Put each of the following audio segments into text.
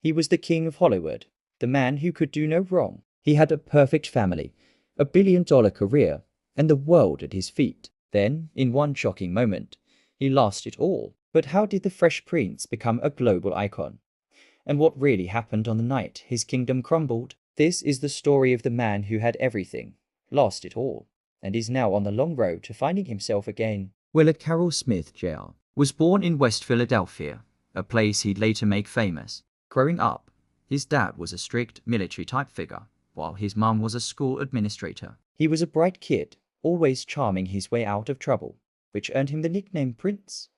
He was the king of Hollywood, the man who could do no wrong. He had a perfect family, a billion-dollar career, and the world at his feet. Then, in one shocking moment, he lost it all. But how did the Fresh Prince become a global icon? And what really happened on the night his kingdom crumbled? This is the story of the man who had everything, lost it all, and is now on the long road to finding himself again. Willard Carroll Smith, Jr., was born in West Philadelphia, a place he'd later make famous. Growing up, his dad was a strict military-type figure, while his mum was a school administrator. He was a bright kid, always charming his way out of trouble, which earned him the nickname Prince.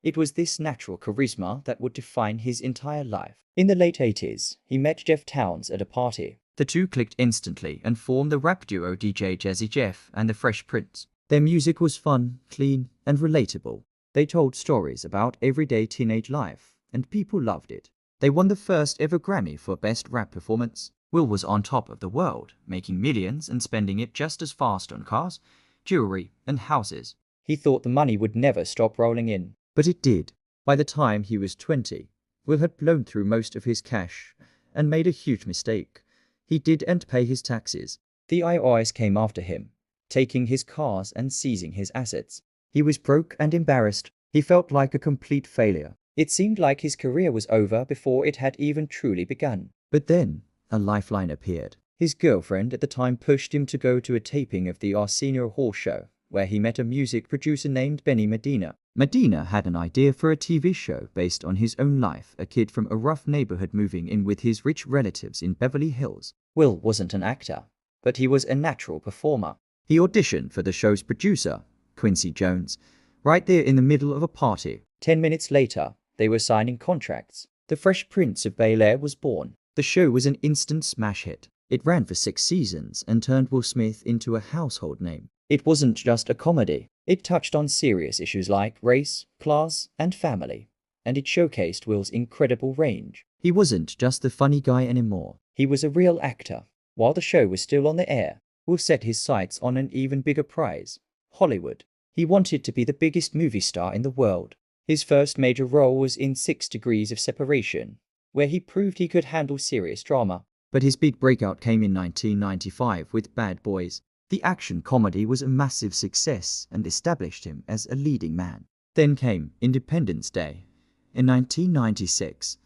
It was this natural charisma that would define his entire life. In the late 80s, he met Jeff Towns at a party. The two clicked instantly and formed the rap duo DJ Jazzy Jeff and the Fresh Prince. Their music was fun, clean, and relatable. They told stories about everyday teenage life, and people loved it. They won the first ever Grammy for Best Rap Performance. Will was on top of the world, making millions and spending it just as fast on cars, jewelry, and houses. He thought the money would never stop rolling in. But it did. By the time he was 20, Will had blown through most of his cash and made a huge mistake. He didn't pay his taxes. The IRS came after him, taking his cars and seizing his assets. He was broke and embarrassed. He felt like a complete failure. It seemed like his career was over before it had even truly begun. But then, a lifeline appeared. His girlfriend at the time pushed him to go to a taping of the Arsenio Hall show, where he met a music producer named Benny Medina. Medina had an idea for a TV show based on his own life, a kid from a rough neighborhood moving in with his rich relatives in Beverly Hills. Will wasn't an actor, but he was a natural performer. He auditioned for the show's producer, Quincy Jones, right there in the middle of a party. 10 minutes later, they were signing contracts. The Fresh Prince of Bel-Air was born. The show was an instant smash hit. It ran for 6 seasons and turned Will Smith into a household name. It wasn't just a comedy. It touched on serious issues like race, class, and family. And it showcased Will's incredible range. He wasn't just the funny guy anymore. He was a real actor. While the show was still on the air, Will set his sights on an even bigger prize, Hollywood. He wanted to be the biggest movie star in the world. His first major role was in 6 Degrees of Separation, where he proved he could handle serious drama. But his big breakout came in 1995 with Bad Boys. The action comedy was a massive success and established him as a leading man. Then came Independence Day in 1996,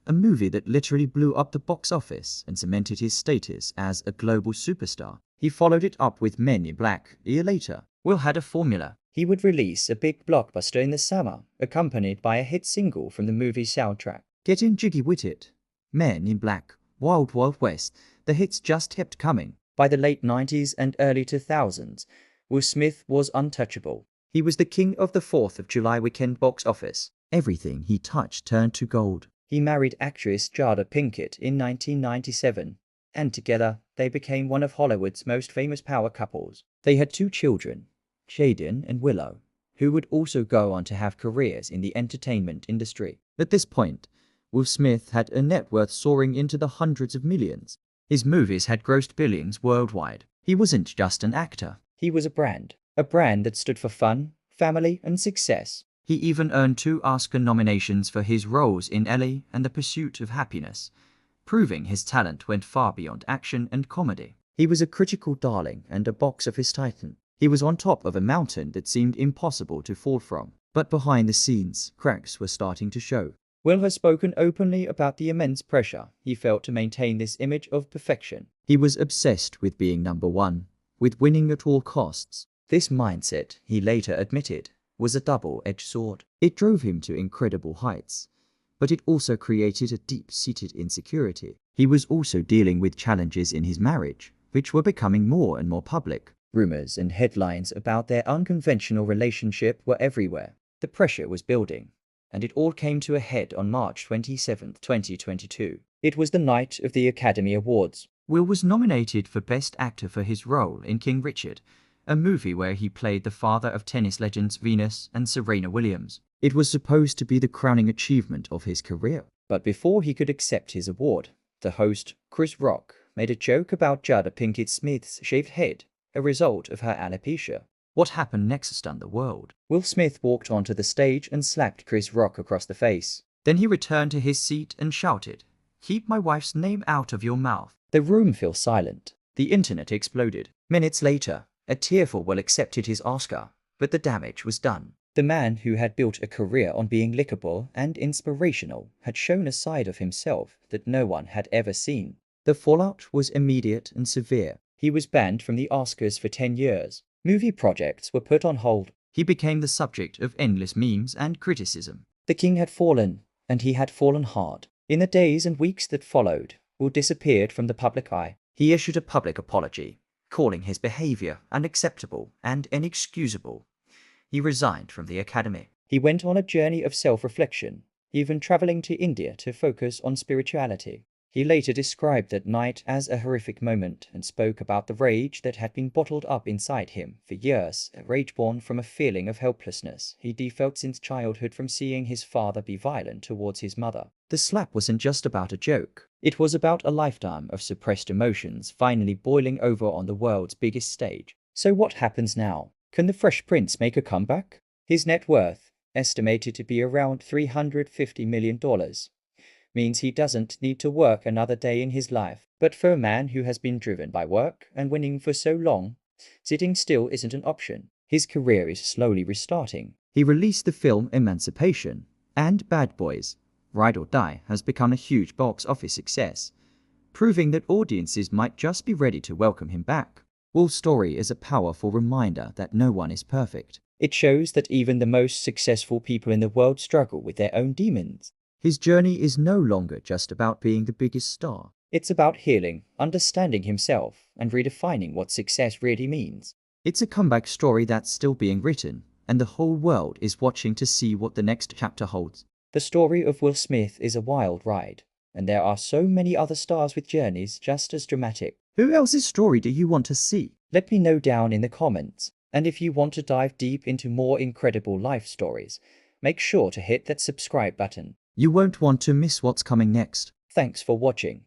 a movie that literally blew up the box office and cemented his status as a global superstar. He followed it up with Men in Black a year later. Will had a formula. He would release a big blockbuster in the summer, accompanied by a hit single from the movie's soundtrack. Getting jiggy with it. Men in Black, Wild Wild West, the hits just kept coming. By the late 90s and early 2000s, Will Smith was untouchable. He was the king of the 4th of July weekend box office. Everything he touched turned to gold. He married actress Jada Pinkett in 1997, and together they became one of Hollywood's most famous power couples. They had 2 children, Jaden and Willow, who would also go on to have careers in the entertainment industry. At this point, Will Smith had a net worth soaring into the hundreds of millions. His movies had grossed billions worldwide. He wasn't just an actor. He was a brand that stood for fun, family, and success. He even earned 2 Oscar nominations for his roles in Ellie and The Pursuit of Happiness, proving his talent went far beyond action and comedy. He was a critical darling and a box office titan. He was on top of a mountain that seemed impossible to fall from. But behind the scenes, cracks were starting to show. Will has spoken openly about the immense pressure he felt to maintain this image of perfection. He was obsessed with being number one, with winning at all costs. This mindset, he later admitted, was a double-edged sword. It drove him to incredible heights, but it also created a deep-seated insecurity. He was also dealing with challenges in his marriage, which were becoming more and more public. Rumors and headlines about their unconventional relationship were everywhere. The pressure was building, and it all came to a head on March 27, 2022. It was the night of the Academy Awards. Will was nominated for Best Actor for his role in King Richard, a movie where he played the father of tennis legends Venus and Serena Williams. It was supposed to be the crowning achievement of his career. But before he could accept his award, the host, Chris Rock, made a joke about Jada Pinkett Smith's shaved head, a result of her alopecia. What happened next stunned the world. Will Smith walked onto the stage and slapped Chris Rock across the face. Then he returned to his seat and shouted, Keep my wife's name out of your mouth. The room fell silent. The internet exploded. Minutes later, a tearful Will accepted his Oscar, but the damage was done. The man who had built a career on being likable and inspirational had shown a side of himself that no one had ever seen. The fallout was immediate and severe. He was banned from the Oscars for 10 years. Movie projects were put on hold. He became the subject of endless memes and criticism. The king had fallen, and he had fallen hard. In the days and weeks that followed, Will disappeared from the public eye. He issued a public apology, calling his behavior unacceptable and inexcusable. He resigned from the Academy. He went on a journey of self-reflection, even traveling to India to focus on spirituality. He later described that night as a horrific moment and spoke about the rage that had been bottled up inside him for years, a rage born from a feeling of helplessness he felt since childhood from seeing his father be violent towards his mother. The slap wasn't just about a joke. It was about a lifetime of suppressed emotions finally boiling over on the world's biggest stage. So what happens now? Can the Fresh Prince make a comeback? His net worth, estimated to be around $350 million, means he doesn't need to work another day in his life. But for a man who has been driven by work and winning for so long, sitting still isn't an option. His career is slowly restarting. He released the film Emancipation, and Bad Boys, Ride or Die has become a huge box office success, proving that audiences might just be ready to welcome him back. Will's story is a powerful reminder that no one is perfect. It shows that even the most successful people in the world struggle with their own demons. His journey is no longer just about being the biggest star. It's about healing, understanding himself, and redefining what success really means. It's a comeback story that's still being written, and the whole world is watching to see what the next chapter holds. The story of Will Smith is a wild ride, and there are so many other stars with journeys just as dramatic. Who else's story do you want to see? Let me know down in the comments. And if you want to dive deep into more incredible life stories, make sure to hit that subscribe button. You won't want to miss what's coming next. Thanks for watching.